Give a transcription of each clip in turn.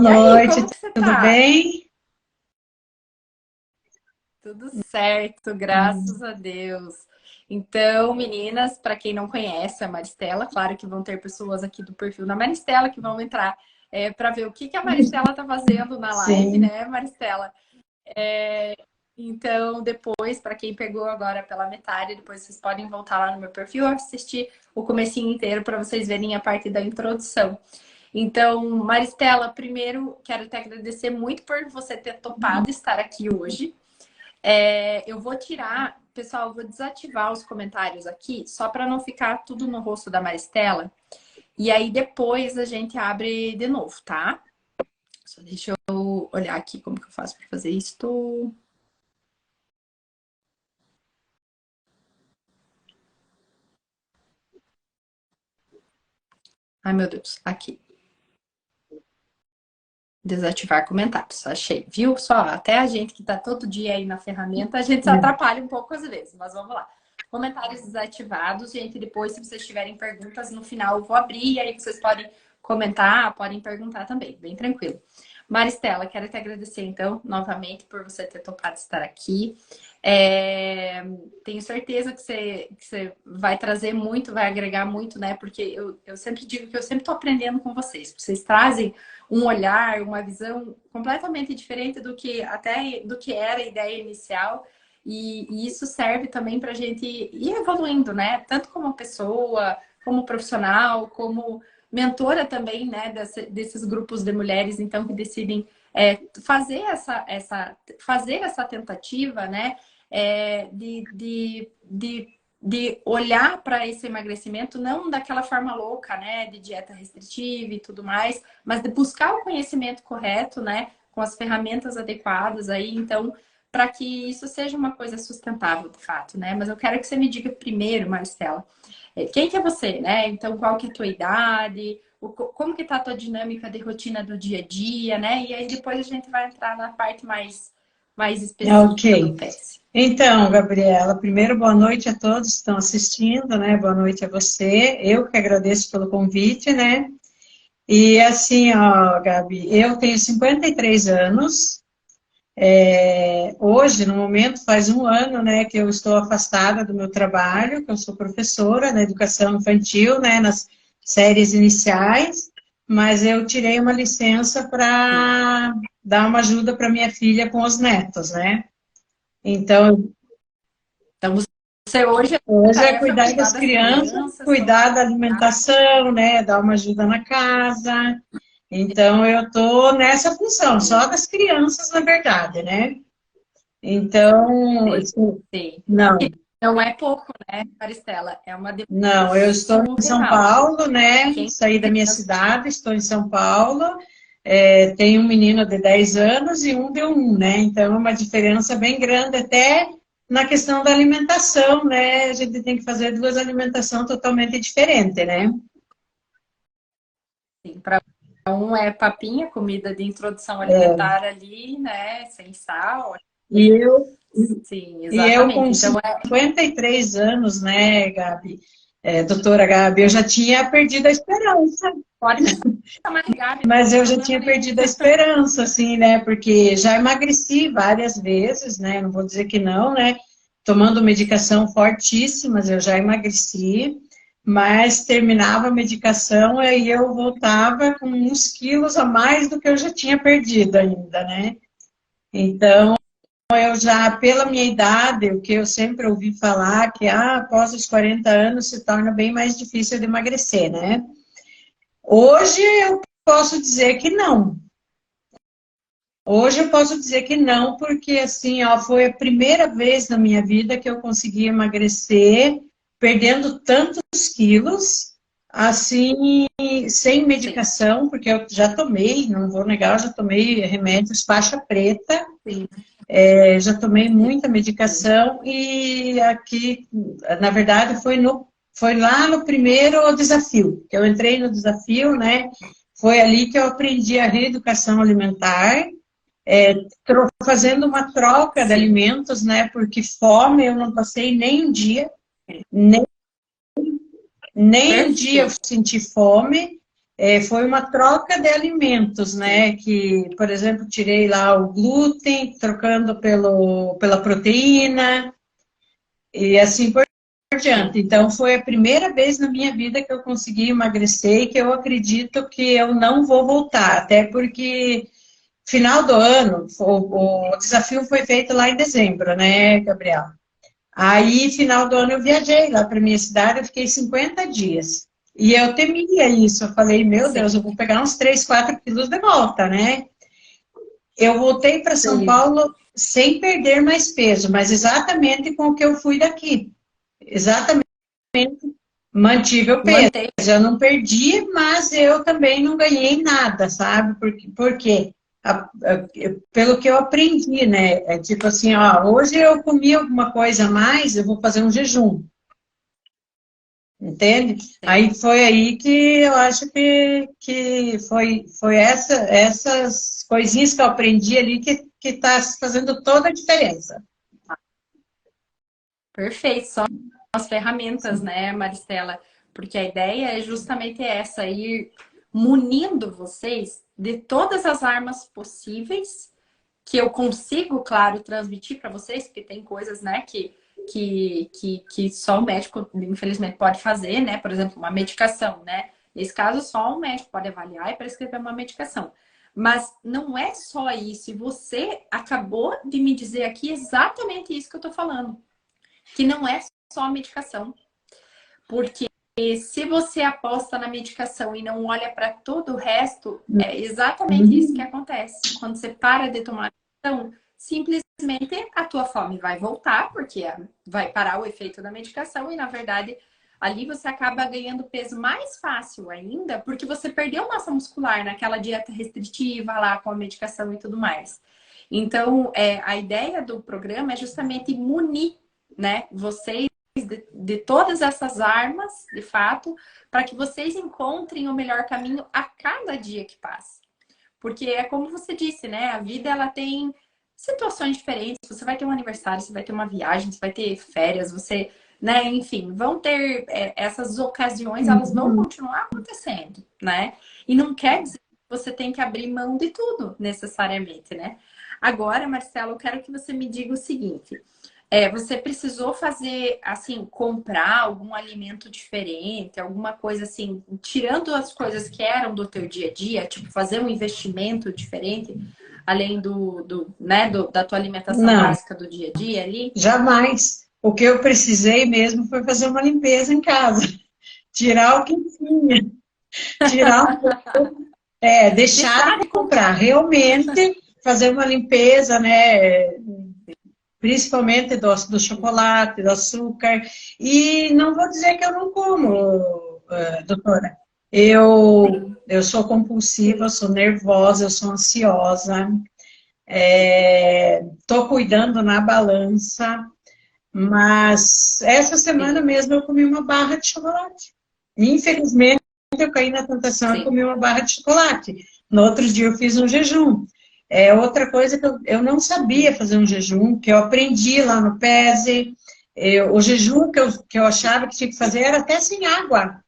E aí, Noite, como que você tudo tá? bem? Tudo certo, graças a Deus. Então, meninas, para quem não conhece a Maristela, claro que vão ter pessoas aqui do perfil da Maristela que vão entrar para ver o que a Maristela tá fazendo na live, Sim. né, Maristela? Então, depois, para quem pegou agora pela metade, depois vocês podem voltar lá no meu perfil e assistir o comecinho inteiro para vocês verem a parte da introdução. Então, Maristela, primeiro quero te agradecer muito por você ter topado estar aqui hoje. Eu vou tirar, pessoal, eu vou desativar os comentários aqui, só para não ficar tudo no rosto da Maristela. E aí depois a gente abre de novo, tá? Só deixa eu olhar aqui como que eu faço para fazer isto. Ai, meu Deus, aqui. Desativar comentários, achei. Viu só? Até a gente que tá todo dia aí na ferramenta, a gente se atrapalha um pouco às vezes, mas vamos lá. Comentários desativados, gente. Depois, se vocês tiverem perguntas, no final eu vou abrir e aí vocês podem comentar, podem perguntar também, bem tranquilo. Maristela, quero te agradecer então, novamente, por você ter topado estar aqui. Tenho certeza que você vai trazer muito, vai agregar muito, né? Porque eu sempre digo que eu sempre estou aprendendo com vocês. Vocês trazem um olhar, uma visão completamente diferente do que até do que era a ideia inicial. E isso serve também para a gente ir evoluindo, né? Tanto como pessoa, como profissional, como mentora também, né? Desses grupos de mulheres, então, que decidem fazer fazer essa tentativa, né? De olhar para esse emagrecimento não daquela forma louca, né? De dieta restritiva e tudo mais, mas de buscar o conhecimento correto, né? Com as ferramentas adequadas aí, então, para que isso seja uma coisa sustentável, de fato, né? Mas eu quero que você me diga primeiro, Marcela, quem que é você, né? Então, qual que é a tua idade? Como que tá a tua dinâmica de rotina do dia a dia, né? E aí depois a gente vai entrar na parte mais específica do Ok. PES. Então, Gabriela, primeiro, boa noite a todos que estão assistindo, né? Boa noite a você. Eu que agradeço pelo convite, né? E assim, ó, Gabi, eu tenho 53 anos. Hoje, no momento, faz um ano, né, que eu estou afastada do meu trabalho, que eu sou professora na educação infantil, né, nas séries iniciais, mas eu tirei uma licença Sim. para dar uma ajuda para minha filha com os netos, né? Então, Então, você hoje a hoje é tarefa é cuidar cuidar das das crianças, crianças, cuidar tomar da alimentação, né, dar uma ajuda na casa. Então, eu estou nessa função, sim, só das crianças, na verdade, né? Então, sim, assim, sim. não, Não é pouco, né, Maristela? É uma demanda não, eu estou em São surreal. Paulo, né? Quem Saí da tem minha cidade, estou em São Paulo. Tenho um menino de 10 anos e um de 1, né? Então, é uma diferença bem grande, até na questão da alimentação, né? A gente tem que fazer duas alimentações totalmente diferentes, né? para um é papinha, comida de introdução alimentar ali, né, sem sal. E eu, Sim, e eu exatamente. com Então, 53 anos, né, Gabi? Doutora Gabi, eu já tinha perdido a esperança. pode me chamar de Gabi, não Mas tem eu já problema tinha nenhum. perdido a esperança, assim, né? Porque já emagreci várias vezes, né? Não vou dizer que não, né? Tomando medicação fortíssimas, eu já emagreci, mas terminava a medicação e aí eu voltava com uns quilos a mais do que eu já tinha perdido ainda, né? Então, eu já, pela minha idade, o que eu sempre ouvi falar, que após os 40 anos se torna bem mais difícil de emagrecer, né? Hoje eu posso dizer que não. Hoje eu posso dizer que não, porque assim, ó, foi a primeira vez na minha vida que eu consegui emagrecer, perdendo tantos quilos, assim, sem Sim, medicação, porque eu já tomei, não vou negar, eu já tomei remédios faixa preta, sim, já tomei sim, muita medicação e aqui, na verdade, foi lá no primeiro desafio, que eu entrei no desafio, né? Foi ali que eu aprendi a reeducação alimentar, fazendo uma troca de sim. alimentos, né? Porque fome eu não passei nem um dia, nem um dia eu Perfeito. senti fome. foi uma troca de alimentos, né? Que, por exemplo, tirei lá o glúten, trocando pela proteína, e assim por diante. Sim. Então, foi a primeira vez na minha vida que eu consegui emagrecer e que eu acredito que eu não vou voltar, até porque final do ano, o desafio foi feito lá em dezembro, né, Gabriel? Aí, final do ano, eu viajei lá para minha cidade, eu fiquei 50 dias. E eu temia isso, eu falei, meu Deus, eu Sim. vou pegar uns 3, 4 quilos de volta, né? Eu voltei para São Sim. Paulo sem perder mais peso, mas exatamente com o que eu fui daqui. Exatamente, mantive o peso. Mantém. Eu não perdi, mas eu também não ganhei nada, sabe? Por quê? Pelo que eu aprendi, né? É tipo assim, ó, hoje eu comi alguma coisa a mais, eu vou fazer um jejum. Entende? Sim. Aí foi aí que eu acho que foi essas coisinhas que eu aprendi ali que tá fazendo toda a diferença. Perfeito. São as ferramentas, né, Maristela? Porque a ideia é justamente essa, ir munindo vocês de todas as armas possíveis que eu consigo, claro, transmitir para vocês, porque tem coisas, né, que só o médico, infelizmente, pode fazer, né? Por exemplo, uma medicação, né? Nesse caso, só o médico pode avaliar e prescrever uma medicação. Mas não é só isso. E você acabou de me dizer aqui exatamente isso que eu tô falando. Que não é só a medicação. Porque se você aposta na medicação e não olha para todo o resto, é exatamente isso que acontece. Quando você para de tomar medicação, simplesmente a tua fome vai voltar, porque vai parar o efeito da medicação e, na verdade, ali você acaba ganhando peso mais fácil ainda, porque você perdeu massa muscular naquela dieta restritiva lá com a medicação e tudo mais. Então, a ideia do programa é justamente munir, né, vocês de todas essas armas, de fato, para que vocês encontrem o melhor caminho a cada dia que passa. Porque é como você disse, né? A vida ela tem situações diferentes. Você vai ter um aniversário, você vai ter uma viagem, você vai ter férias, você, né? Enfim, vão ter essas ocasiões, elas vão continuar acontecendo, né? E não quer dizer que você tem que abrir mão de tudo necessariamente, né? Agora, Marcelo, eu quero que você me diga o seguinte. Você precisou fazer, assim, comprar algum alimento diferente, alguma coisa assim, tirando as coisas que eram do teu dia a dia, tipo fazer um investimento diferente, além né, da tua alimentação Não, básica do dia a dia ali? jamais. O que eu precisei mesmo foi fazer uma limpeza em casa. Tirar o que tinha. Tirar um pouco. Deixar Deixar de de comprar. comprar. Realmente fazer uma limpeza, né? Principalmente do chocolate, do açúcar. E não vou dizer que eu não como, doutora. Eu sou compulsiva, eu sou nervosa, eu sou ansiosa. Estou cuidando na balança. Mas essa semana Sim, mesmo eu comi uma barra de chocolate. Infelizmente, eu caí na tentação e sim. comi uma barra de chocolate. No outro dia eu fiz um jejum. Outra coisa que eu não sabia fazer um jejum, que eu aprendi lá no PESE. O jejum que eu achava que tinha que fazer era até sem água.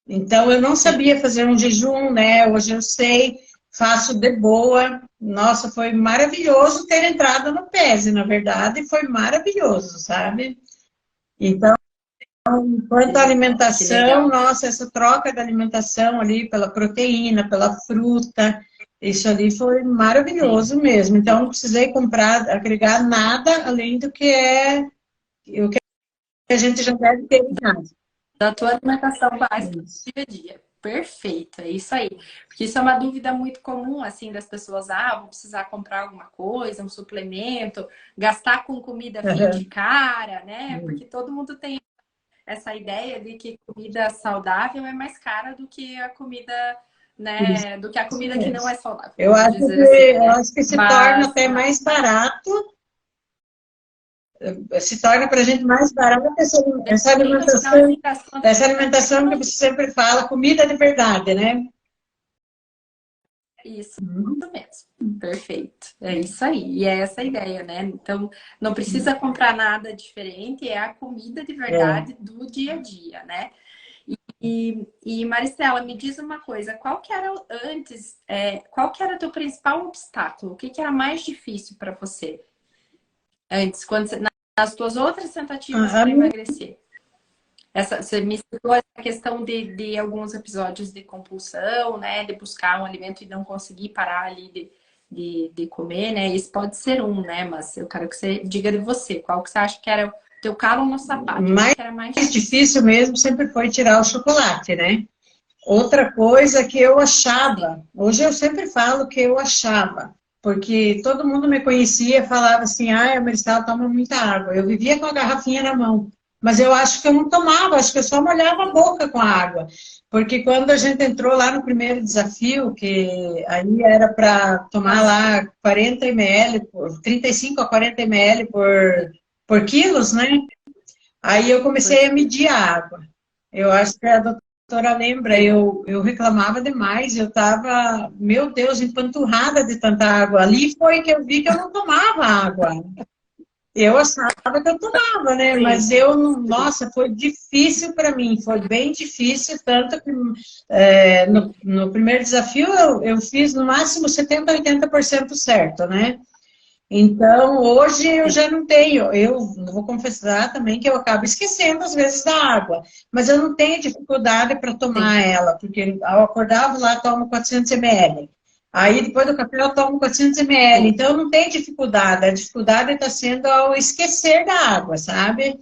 Então, eu não Sim. sabia fazer um jejum, né? Hoje eu sei, faço de boa. Nossa, foi maravilhoso ter entrado no PESE, na verdade, foi maravilhoso, sabe? Então, quanto à Que alimentação, legal. nossa, essa troca da alimentação ali pela proteína, pela fruta, isso ali foi Sim. maravilhoso mesmo. Então, não precisei comprar, agregar nada além do que o que a gente já deve ter em casa. Da tua alimentação básica do dia a dia. Perfeito, é isso aí. Porque isso é uma dúvida muito comum, assim, das pessoas. Ah, vou precisar comprar alguma coisa, um suplemento, gastar com comida fim de cara, né? Porque todo mundo tem essa ideia de que comida saudável é mais cara do que a comida, Isso né? Do que a comida que não mesmo. é saudável, Eu vamos acho dizer que, assim, eu né? acho que Mas se torna para a gente mais barato depende, no finalzinho das contas, essa é alimentação que você tecnologia. sempre fala, comida de verdade, né? Isso mesmo. Perfeito. É isso aí. E é essa a ideia, né? Então, não precisa comprar nada diferente, é a comida de É. verdade do dia a dia, né? E Maristela, me diz uma coisa, qual que era antes, qual que era o teu principal obstáculo? O que que era mais difícil para você antes, nas tuas outras tentativas A para minha emagrecer? Você me citou essa questão de alguns episódios de compulsão, né? De buscar um alimento e não conseguir parar ali de comer, né? Isso pode ser um, né? Mas eu quero que você diga de você. Qual que você acha que era o teu calo no sapato? O que mais que era mais difícil? difícil mesmo sempre foi tirar o chocolate, né? Outra coisa que eu Sim. achava, hoje eu sempre falo que eu achava, porque todo mundo me conhecia e falava assim, ah, a Maristela toma muita água. Eu vivia com a garrafinha na mão, mas eu acho que eu não tomava, acho que eu só molhava a boca com a água. Porque quando a gente entrou lá no primeiro desafio, que aí era para tomar lá 40 ml, 35 a 40 ml por quilos, né? Aí eu comecei a medir a água. Eu acho que a doutora lembra, Sim. eu reclamava demais, eu estava, meu Deus, empanturrada de tanta água. Ali foi que eu vi que eu não tomava água. Eu achava que eu tomava, né? Sim. Mas eu, nossa, foi difícil para mim, foi bem difícil, tanto que no primeiro desafio eu fiz no máximo 70, 80% certo, né? Então, hoje eu Sim. já não tenho, eu vou confessar também que eu acabo esquecendo às vezes da água, mas eu não tenho dificuldade para Sim. tomar ela, porque ao acordar vou lá tomo 400 ml. Aí depois do café eu tomo 400 ml, Sim. então eu não tenho dificuldade, a dificuldade está sendo ao esquecer da água, sabe?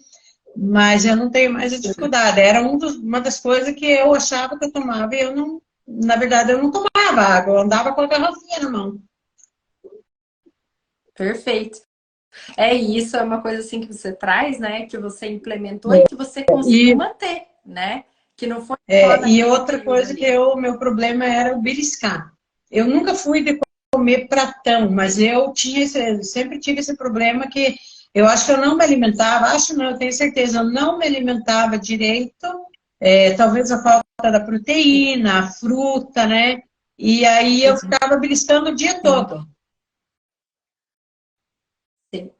Mas eu não tenho mais a dificuldade, era uma das coisas que eu achava que eu tomava e eu não, na verdade eu não tomava água, eu andava com a garrafinha na mão. Perfeito. É isso, é uma coisa assim que você traz, né? Que você implementou e que você conseguiu E manter, né? Que não foi só E naquele outra período coisa que ali. meu problema era o beliscar. Eu nunca fui de comer pratão, mas eu sempre tive esse problema que eu acho que eu não me alimentava, acho não, eu tenho certeza, eu não me alimentava direito, talvez a falta da Sim, proteína, a fruta, né? E aí eu sim, ficava beliscando o dia sim, todo. sim.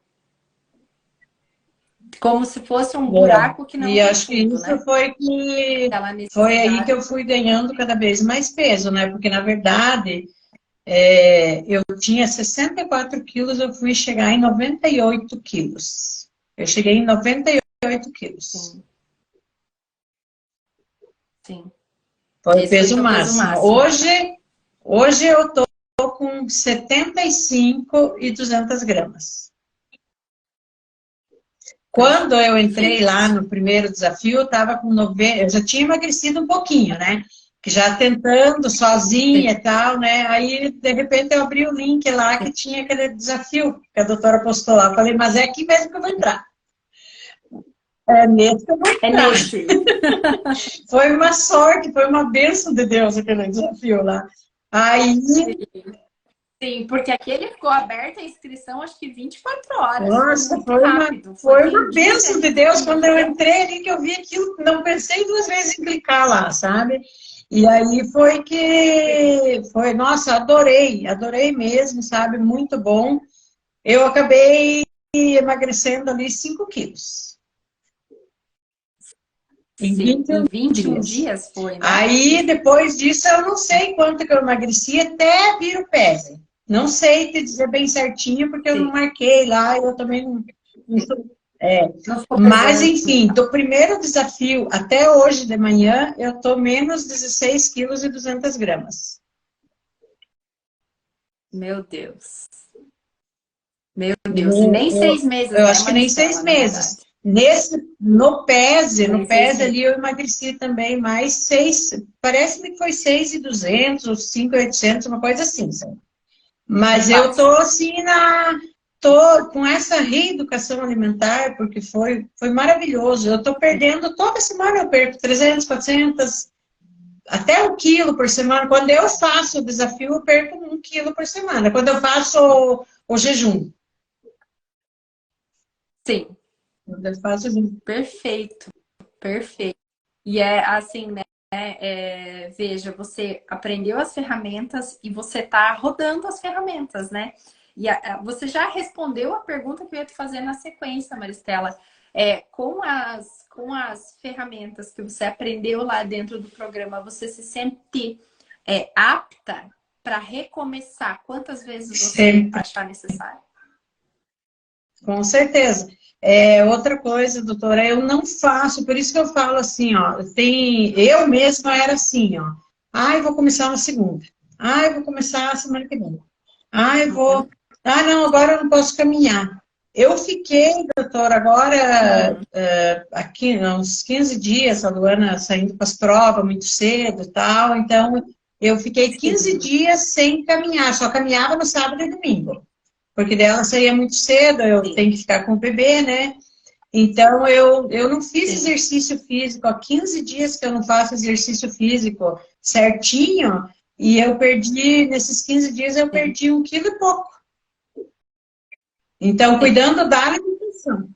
Como se fosse um É. buraco que não E tem acho que fundo, isso né? Aquela foi aí que eu necessidade. fui ganhando cada vez mais peso, né? Porque na verdade eu tinha 64 quilos, eu fui chegar em 98 quilos. Eu cheguei em 98 quilos. Sim, sim. Foi o Esse foi peso teu peso máximo. máximo. Hoje eu tô com 75 e 200 gramas. Quando eu entrei lá Perfeito. no primeiro desafio, eu estava com 90, eu já tinha emagrecido um pouquinho, né? Que já tentando Sim, sozinha e tal, né? Aí, de repente, eu abri o link lá sim. que tinha aquele desafio que a doutora postou lá. Eu falei, mas é aqui mesmo que eu vou entrar. É nesse que eu vou É entrar. nesse. Foi uma sorte, foi uma bênção de Deus aquele desafio lá. Aí, Sim, porque aquele ficou aberto a inscrição acho que 24 horas. Foi nossa, muito rápido. Foi foi quem uma disse bênção de ali Deus que quando eu ia. entrei ali, que eu vi aquilo, não pensei duas vezes em clicar lá, sabe? E aí foi Sim, que, nossa, adorei, adorei mesmo, sabe? Muito bom. Eu acabei emagrecendo ali 5 quilos em sim. Em 21 21 dias. dias foi, né? Aí, depois disso, eu não sei quanto que eu emagreci até vir o pese. Não sei te dizer bem certinho, porque eu não Sim. marquei lá, eu também não Não ficou mas, pesando. enfim, do primeiro desafio até hoje de manhã, eu tô menos 16 quilos e 200 gramas. Meu Deus. Meu Deus. E nem Eu, 6 meses, eu né, acho que nem Maristela, seis na meses. verdade. No Nem seis PES meses. ali eu emagreci também mais 6, parece-me que foi 6.200 ou 5.800, uma coisa assim, sabe? Mas eu tô Quase. assim tô com essa reeducação alimentar, porque foi maravilhoso. Eu tô perdendo, toda semana eu perco 300, 400, até 1 quilo por semana. Quando eu faço o desafio, eu perco 1 quilo por semana. Quando eu faço o jejum. Sim. Quando eu faço o jejum. Perfeito. Perfeito. E é assim, né? Veja, você aprendeu as ferramentas e você está rodando as ferramentas, né? E você já respondeu a pergunta que eu ia te fazer na sequência, Maristela. Com com as ferramentas que você aprendeu lá dentro do programa, você se sente apta para recomeçar quantas vezes você Sempre. achar necessário? Com certeza. Outra coisa, doutora, eu não faço, por isso que eu falo assim, ó, eu mesma era assim, ó, eu vou começar na segunda, eu vou começar a semana que vem, não, agora eu não posso caminhar. Eu fiquei, doutora, agora, aqui, uns 15 dias, a Luana saindo para as provas muito cedo e tal, então eu fiquei 15 dias sem caminhar, só caminhava no sábado e domingo. Porque dela saía muito cedo, eu tenho que ficar com o bebê, né? Então, eu não fiz exercício físico. Há 15 dias que eu não faço exercício físico certinho, e eu perdi, nesses 15 dias, eu perdi 1,5 quilo. Então, cuidando da alimentação.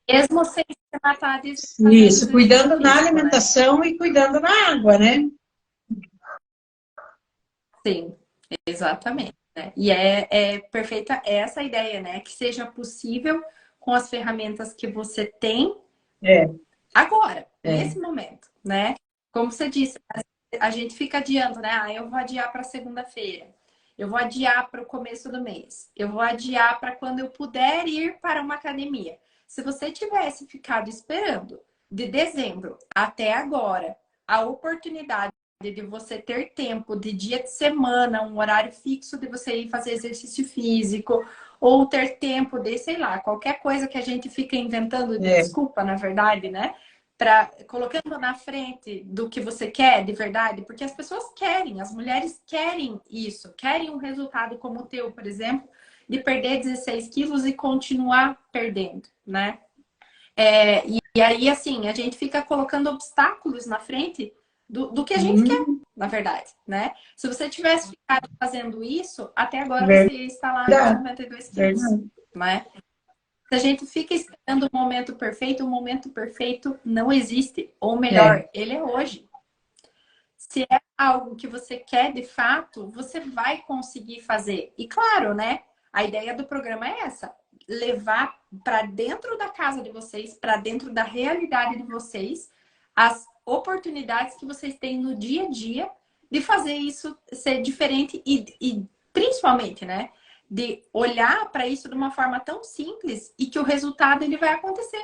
Mesmo sem se matar de Isso, cuidando da físico, alimentação, né? E cuidando da água, né? Sim, exatamente. Né? E é perfeita essa ideia, né? Que seja possível com as ferramentas que você tem agora, nesse momento, né? Como você disse, a gente fica adiando, né? Eu vou adiar para segunda-feira. Eu vou adiar para o começo do mês. Eu vou adiar para quando eu puder ir para uma academia. Se você tivesse ficado esperando de dezembro até agora a oportunidade de você ter tempo de dia de semana, um horário fixo de você ir fazer exercício físico, ou ter tempo de, sei lá, qualquer coisa que a gente fica inventando, desculpa, na verdade, né? Colocando na frente do que você quer de verdade, porque as pessoas querem, as mulheres querem isso, querem um resultado como o teu, por exemplo, de perder 16 quilos e continuar perdendo, né? E aí, assim, a gente fica colocando obstáculos na frente do que a gente quer, na verdade, né? Se você tivesse ficado fazendo isso, até agora você ia estar lá nos 92 quilos, né? Se a gente fica esperando o momento perfeito não existe. Ou melhor, ele é hoje. Se é algo que você quer de fato, você vai conseguir fazer. E claro, né? A ideia do programa é essa. Levar para dentro da casa de vocês, para dentro da realidade de vocês, as oportunidades que vocês têm no dia a dia de fazer isso ser diferente e principalmente, né? De olhar para isso de uma forma tão simples e que o resultado ele vai acontecer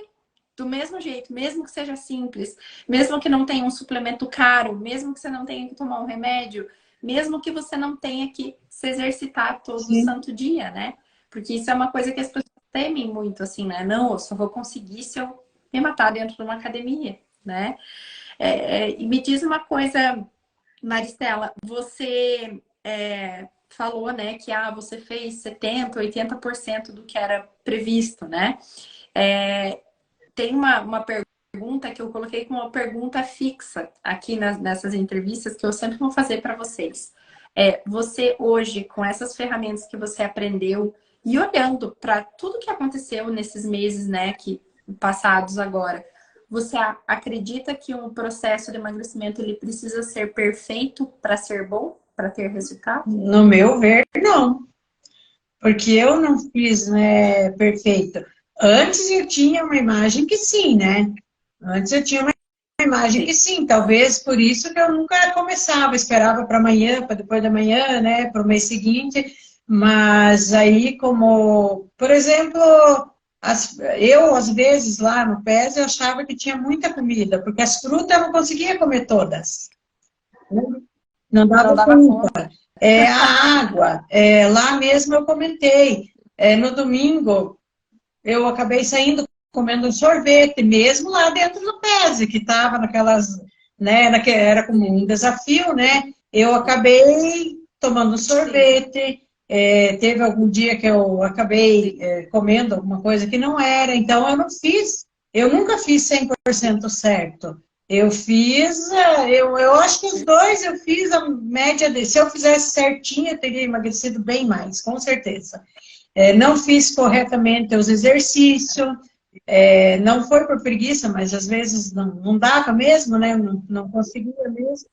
do mesmo jeito, mesmo que seja simples, mesmo que não tenha um suplemento caro, mesmo que você não tenha que tomar um remédio, mesmo que você não tenha que se exercitar todo santo dia, né? Porque isso é uma coisa que as pessoas temem muito, assim, né? Não, eu só vou conseguir se eu me matar dentro de uma academia, né? E me diz uma coisa, Maristela, você falou, né, que você fez 70%, 80% do que era previsto, né? Tem uma pergunta que eu coloquei como uma pergunta fixa aqui nessas entrevistas que eu sempre vou fazer para vocês. Você hoje, com essas ferramentas que você aprendeu e olhando para tudo que aconteceu nesses meses, né, passados agora, você acredita que um processo de emagrecimento ele precisa ser perfeito para ser bom, para ter resultado? No meu ver, não. Porque eu não fiz, né, perfeito. Antes eu tinha uma imagem que sim, né? Antes eu tinha uma imagem que sim. Talvez por isso que eu nunca começava, esperava para amanhã, para depois da manhã, né, para o mês seguinte. Mas aí, como, por exemplo, eu, às vezes, lá no PES, eu achava que tinha muita comida, porque as frutas eu não conseguia comer todas. Não dava conta. A água, lá mesmo eu comentei. No domingo, eu acabei saindo comendo um sorvete, mesmo lá dentro do PES, que estava naquelas, né, era como um desafio, né? Eu acabei tomando um sorvete. Teve algum dia que eu acabei comendo alguma coisa que não era, então eu nunca fiz 100% certo. Eu fiz, eu acho que os dois eu fiz a média se eu fizesse certinho, eu teria emagrecido bem mais, com certeza. Não fiz corretamente os exercícios, não foi por preguiça, mas às vezes não dava mesmo, né? Não conseguia mesmo.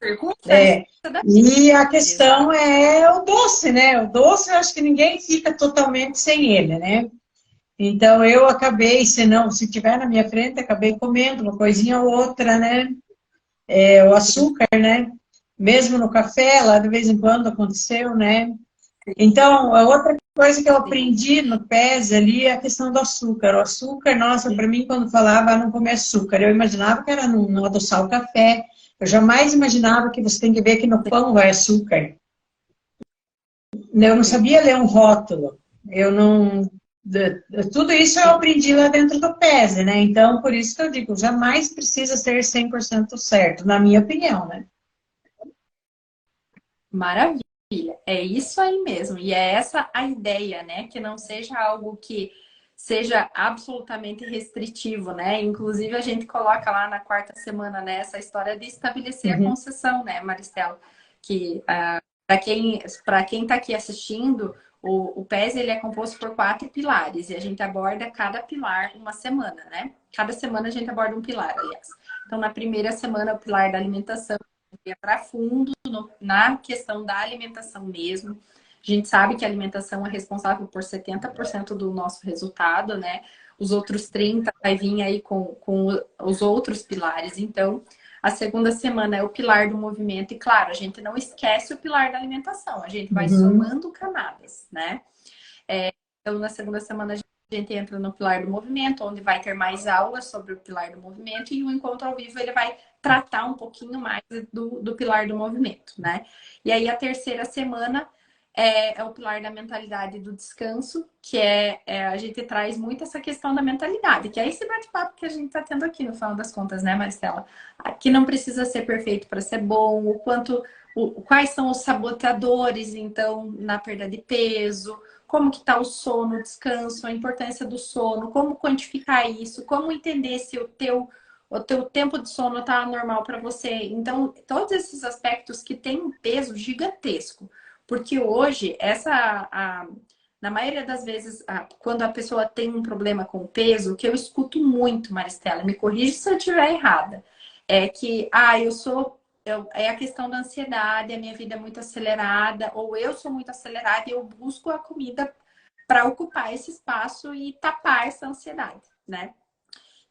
E a questão é o doce, né? O doce, eu acho que ninguém fica totalmente sem ele, né? Então eu acabei, se tiver na minha frente, acabei comendo uma coisinha ou outra, né? O açúcar, né? Mesmo no café, lá de vez em quando aconteceu, né? Então, a outra coisa que eu Sim. aprendi no PES ali é a questão do açúcar. O açúcar, nossa, para mim, quando falava não comer açúcar, eu imaginava que era não adoçar o café. Eu jamais imaginava que você tem que ver que no pão vai açúcar. Eu não sabia ler um rótulo. Eu não. Tudo isso eu aprendi lá dentro do PES, né? Então, por isso que eu digo, jamais precisa ser 100% certo, na minha opinião, né? Maravilha. É isso aí mesmo. E é essa a ideia, né? Que não seja algo que seja absolutamente restritivo, né? Inclusive, a gente coloca lá na quarta semana, né, essa história de estabelecer a Uhum, concessão, né, Maristela? Que para quem está aqui assistindo, o PES ele é composto por 4 pilares e a gente aborda cada pilar uma semana, né? Cada semana a gente aborda um pilar, aliás. Então, na primeira semana, o pilar da alimentação para fundo na questão da alimentação mesmo. A gente sabe que a alimentação é responsável por 70% do nosso resultado, né? Os outros 30% vai vir aí com os outros pilares. Então, a segunda semana é o pilar do movimento. E, claro, a gente não esquece o pilar da alimentação. A gente vai uhum, somando camadas, né? Então, na segunda semana, a gente entra no pilar do movimento, onde vai ter mais aulas sobre o pilar do movimento, e o encontro ao vivo ele vai tratar um pouquinho mais do pilar do movimento, né? E aí a terceira semana é o pilar da mentalidade e do descanso, que a gente traz muito essa questão da mentalidade, que é esse bate-papo que a gente está tendo aqui no final das contas, né, Marcela? Que não precisa ser perfeito para ser bom, quais são os sabotadores, então, na perda de peso, como que está o sono, o descanso, a importância do sono, como quantificar isso, como entender se o teu tempo de sono está normal para você. Então, todos esses aspectos que têm um peso gigantesco. Porque hoje, na maioria das vezes, quando a pessoa tem um problema com o peso, o que eu escuto muito, Maristela, me corrija se eu estiver errada, é que, é a questão da ansiedade, a minha vida é muito acelerada, ou eu sou muito acelerada e eu busco a comida para ocupar esse espaço e tapar essa ansiedade, né?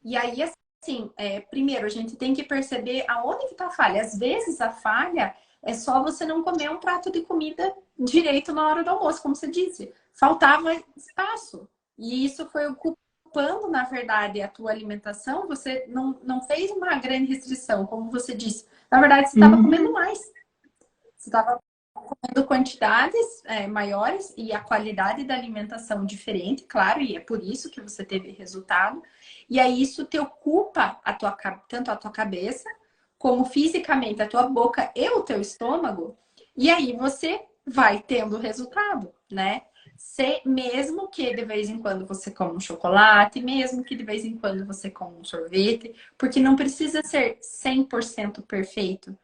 E aí, assim, primeiro, a gente tem que perceber aonde que está a falha. Às vezes, a falha é só você não comer um prato de comida direito na hora do almoço, como você disse. Faltava espaço. E isso foi ocupando, na verdade, a tua alimentação. Você não fez uma grande restrição, como você disse. Na verdade, você estava comendo uhum. mais. Você estava comendo quantidades maiores e a qualidade da alimentação diferente, claro, e é por isso que você teve resultado. E aí isso te ocupa tanto a tua cabeça, como fisicamente a tua boca e o teu estômago. E aí você vai tendo resultado, né? Mesmo que de vez em quando você coma um chocolate, mesmo que de vez em quando você coma um sorvete, porque não precisa ser 100% perfeito.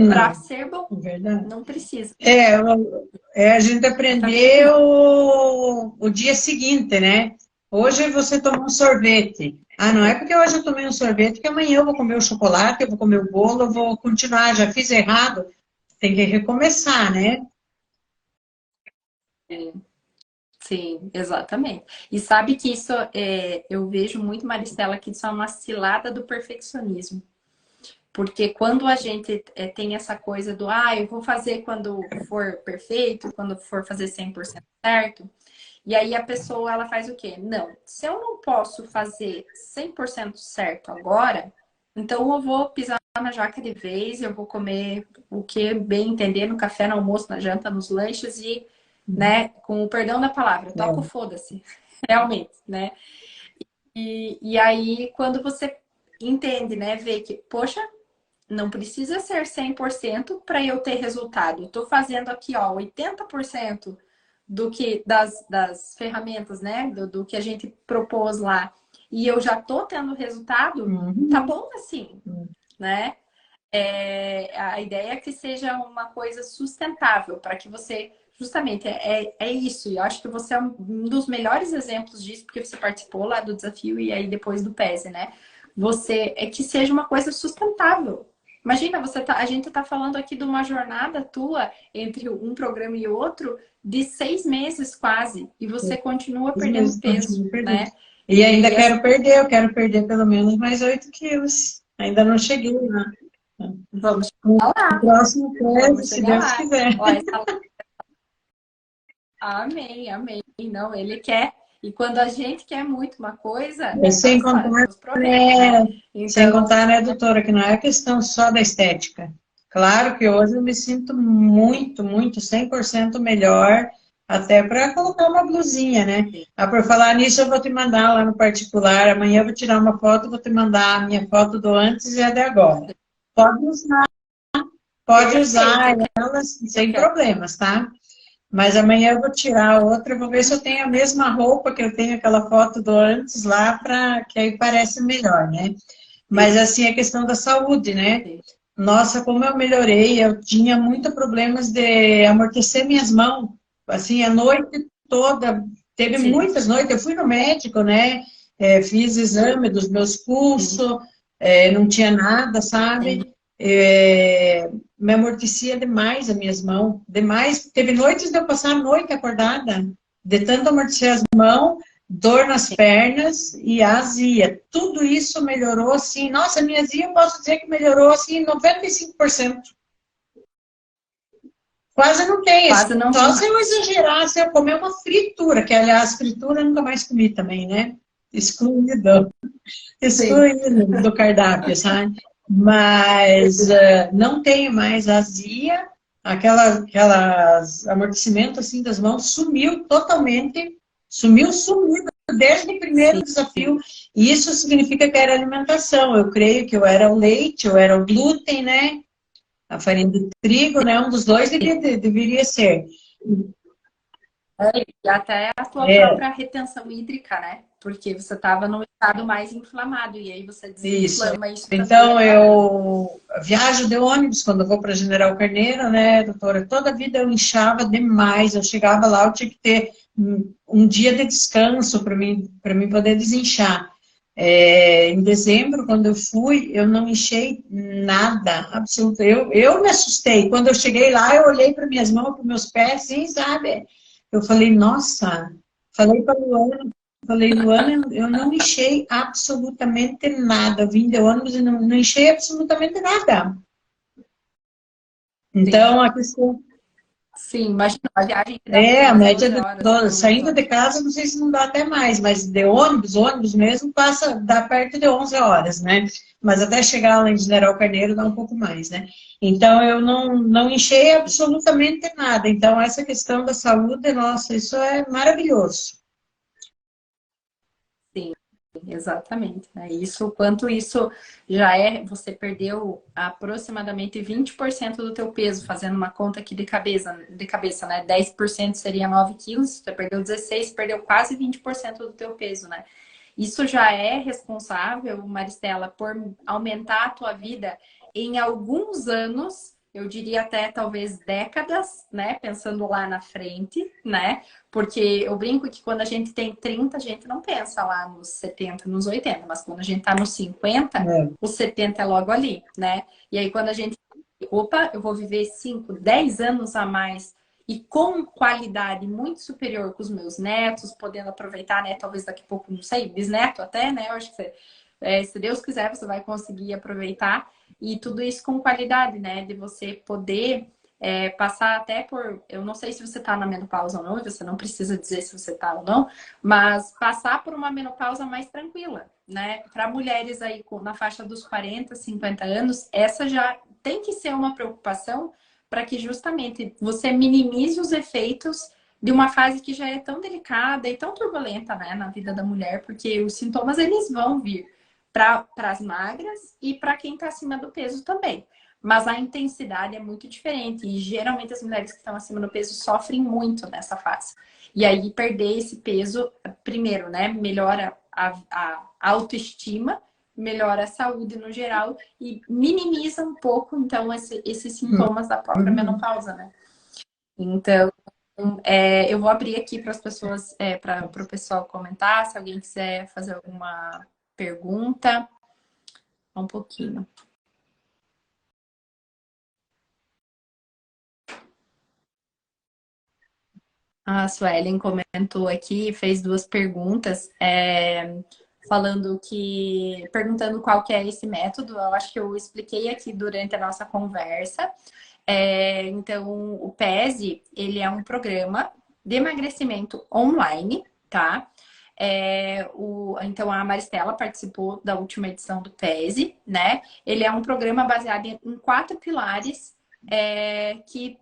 Para Não, ser bom, é verdade. não precisa. A gente Exatamente aprendeu isso. o dia seguinte, né? Hoje você tomou um sorvete. Ah, não é porque hoje eu tomei um sorvete que amanhã eu vou comer o chocolate, eu vou comer o bolo, eu vou continuar. Já fiz errado, tem que recomeçar, né? Sim, exatamente. E sabe que isso eu vejo muito, Maristela, que isso é uma cilada do perfeccionismo. Porque quando a gente tem essa coisa do, eu vou fazer quando for perfeito, quando for fazer 100% certo, e aí a pessoa ela faz o quê? Não, se eu não posso fazer 100% certo agora, então eu vou pisar na jaca de vez, eu vou comer o que bem entender no café, no almoço, na janta, nos lanches e, né, com o perdão da palavra, toca o É. foda-se, realmente, né? E aí, quando você entende, né, vê que, poxa, não precisa ser 100% para eu ter resultado. Estou fazendo aqui, ó, 80% das ferramentas, né? Do que a gente propôs lá. E eu já estou tendo resultado, tá Uhum. bom assim, né? A ideia é que seja uma coisa sustentável, para que você. Justamente, é isso. E eu acho que você é um dos melhores exemplos disso, porque você participou lá do desafio e aí depois do PESE, né? Você é que seja uma coisa sustentável. Imagina, a gente tá falando aqui de uma jornada tua entre um programa e outro de 6 meses quase. E você continua Às perdendo vezes peso, continuo perdendo. né? E ainda E essa, eu quero perder pelo menos mais 8 quilos. Ainda não cheguei lá. vamos O chegar lá. próximo peso, Vamos se chegar Deus lá. quiser. Ó, amém, amém. Não, ele quer. E quando a gente quer muito uma coisa, E sem contar, Deus provê, né? sem Então, contar, né, doutora, que não é questão só da estética. Claro que hoje eu me sinto muito, muito, 100% melhor, até para colocar uma blusinha, né? Ah, por falar nisso, eu vou te mandar lá no particular. Amanhã eu vou tirar uma foto, vou te mandar a minha foto do antes e a de agora. Pode usar, pode perfeito, usar eu quero. elas Eu sem quero. problemas, tá? Mas amanhã eu vou tirar outra, vou ver se eu tenho a mesma roupa que eu tenho aquela foto do antes lá, para que aí parece melhor, né? Mas assim, a questão da saúde, né? Nossa, como eu melhorei, eu tinha muitos problemas de amortecer minhas mãos, assim, a noite toda, teve Sim, muitas noites, eu fui no médico, né? Fiz exame dos meus sim, pulsos, não tinha nada, entendi. sabe? Me amortecia demais as minhas mãos, demais. Teve noites de eu passar a noite acordada, de tanto amortecer as mãos, dor nas pernas e azia. Tudo isso melhorou assim. Nossa, minha azia eu posso dizer que melhorou assim 95%. Quase não tem. Quase não Só tem se eu mais. exagerar, se eu comer uma fritura, que aliás, fritura eu nunca mais comi também, né? Excluído, Sim. excluído do cardápio, sabe? Mas não tenho mais azia, aquelas amortecimento assim das mãos sumiu totalmente, sumiu desde o primeiro Sim. desafio. E isso significa que era alimentação. Eu creio que eu era o leite, eu era o glúten, né? A farinha de trigo, né? Um dos dois deveria ser. E até a tua É, própria retenção hídrica, né? Porque você estava num estado mais inflamado e aí você isso. desinflama isso também Então, melhora, né? eu viajo de ônibus quando eu vou para General Carneiro, né, doutora? Toda a vida eu inchava demais. Eu chegava lá, eu tinha que ter um dia de descanso para mim poder desinchar. Em dezembro, quando eu fui, eu não inchei nada, absoluto. Eu me assustei. Quando eu cheguei lá, eu olhei para minhas mãos, para meus pés, assim, sabe? Eu falei, nossa, falei para Luana, falei, Luana, eu não enchei absolutamente nada. Eu vim de ônibus e não enchei absolutamente nada. Sim. Então, a questão Sim, imagina uma viagem que dá o quê? a Umas média 12 de horas, pelo menos, saindo ó. de casa, não sei se não dá até mais, mas de ônibus mesmo, dá perto de 11 horas, né? Mas até chegar lá em General Carneiro dá um pouco mais, né? Então, eu não enchei absolutamente nada. Então, essa questão da saúde, nossa, isso é maravilhoso. Sim, exatamente. Né? Isso, quanto isso já é, você perdeu aproximadamente 20% do teu peso, fazendo uma conta aqui de cabeça, né? 10% seria 9 quilos, você perdeu 16, perdeu quase 20% do teu peso, né? Isso já é responsável, Maristela, por aumentar a tua vida em alguns anos, eu diria até talvez décadas, né? Pensando lá na frente, né? Porque eu brinco que quando a gente tem 30 a gente não pensa lá nos 70 nos 80 mas quando a gente tá nos 50 É. os 70 é logo ali, né? E aí quando a gente, opa, eu vou viver 5 10 anos a mais e com qualidade muito superior com os meus netos, podendo aproveitar, né? Talvez daqui a pouco, não sei, bisneto até, né? Eu acho que se Deus quiser, você vai conseguir aproveitar. E tudo isso com qualidade, né? De você poder passar até por. Eu não sei se você está na menopausa ou não, você não precisa dizer se você está ou não, mas passar por uma menopausa mais tranquila, né? Para mulheres aí na faixa dos 40, 50 anos, essa já tem que ser uma preocupação para que justamente você minimize os efeitos de uma fase que já é tão delicada e tão turbulenta, né, na vida da mulher, porque os sintomas eles vão vir para as magras e para quem está acima do peso também. Mas a intensidade é muito diferente e geralmente as mulheres que estão acima do peso sofrem muito nessa fase. E aí perder esse peso, primeiro, né, melhora a autoestima, melhora a saúde no geral e minimiza um pouco, então, esses sintomas da própria Uhum. menopausa, né? Então, eu vou abrir aqui para as pessoas, para o pessoal comentar, se alguém quiser fazer alguma pergunta. Um pouquinho. A Suelen comentou aqui, fez duas perguntas, perguntando qual que é esse método. Eu acho que eu expliquei aqui durante a nossa conversa. Então, o PESE, ele é um programa de emagrecimento online, tá? Então, a Maristela participou da última edição do PESE, né? Ele é um programa baseado em 4 pilares que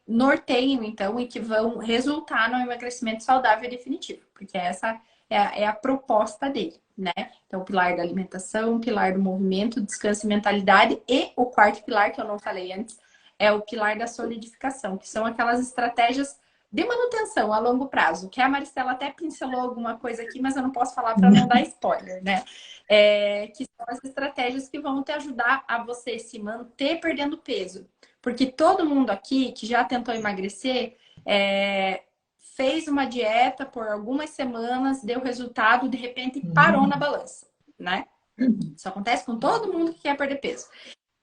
norteiam, então, e que vão resultar no emagrecimento saudável e definitivo, porque essa é a proposta dele, né? Então, o pilar da alimentação, o pilar do movimento, descanso e mentalidade, e o quarto pilar, que eu não falei antes, é o pilar da solidificação, que são aquelas estratégias de manutenção a longo prazo, que a Maristela até pincelou alguma coisa aqui, mas eu não posso falar para não dar spoiler, né? Que são as estratégias que vão te ajudar a você se manter perdendo peso. Porque todo mundo aqui que já tentou emagrecer fez uma dieta por algumas semanas, deu resultado, de repente parou na balança, né? Isso acontece com todo mundo que quer perder peso.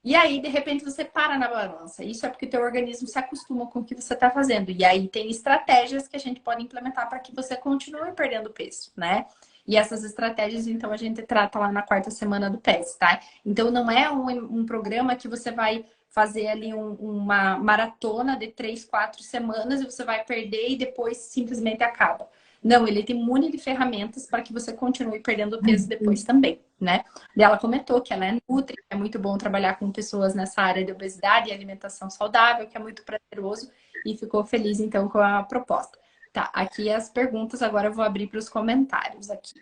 E aí, de repente, você para na balança. Isso é porque o teu organismo se acostuma com o que você está fazendo. E aí tem estratégias que a gente pode implementar para que você continue perdendo peso, né? E essas estratégias, então, a gente trata lá na 4ª semana do PES, tá? Então, não é um programa que você vai fazer ali uma maratona de 3, 4 semanas e você vai perder e depois simplesmente acaba. Não, ele tem um monte de ferramentas para que você continue perdendo peso depois também, né? E ela comentou que ela é nutri, é muito bom trabalhar com pessoas nessa área de obesidade e alimentação saudável, que é muito prazeroso, e ficou feliz, então, com a proposta. Tá, aqui as perguntas, agora eu vou abrir para os comentários aqui.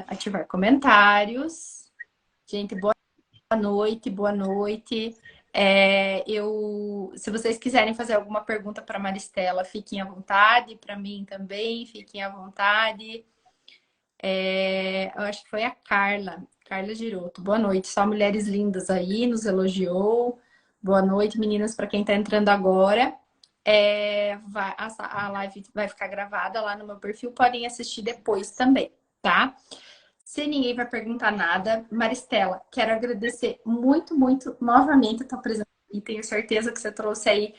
Ativar comentários. Gente, boa noite, boa noite. Se vocês quiserem fazer alguma pergunta para Maristela, fiquem à vontade. Para mim também, fiquem à vontade. Eu acho que foi a Carla Giroto. Boa noite, só mulheres lindas aí, nos elogiou. Boa noite, meninas, para quem está entrando agora. A live vai ficar gravada lá no meu perfil, podem assistir depois também, tá? Se ninguém vai perguntar nada, Maristela, quero agradecer muito, muito novamente a tua presença e tenho certeza que você trouxe aí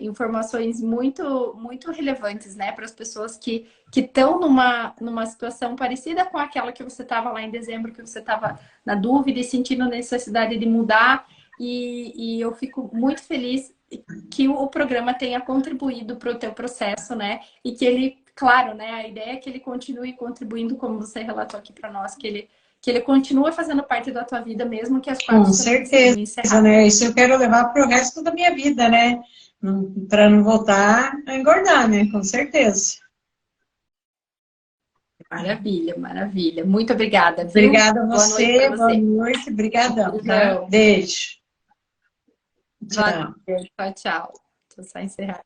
informações muito, muito relevantes, né, para as pessoas que estão numa situação parecida com aquela que você estava lá em dezembro, que você estava na dúvida e sentindo necessidade de mudar. E eu fico muito feliz que o programa tenha contribuído para o teu processo, né? E que ele, claro, né? A ideia é que ele continue contribuindo, como você relatou aqui para nós, que ele continue fazendo parte da tua vida, mesmo que as 4 Com semanas sejam certeza, encerradas. né? Isso eu quero levar para o resto da minha vida, né? Para não voltar a engordar, né? Com certeza. Maravilha, maravilha. Muito obrigada, viu? Obrigada a Boa noite você, para boa você. noite, brigadão, tá? Beijão. Beijo. Valeu. Tchau. Tchau, tchau. Deixa eu só encerrar.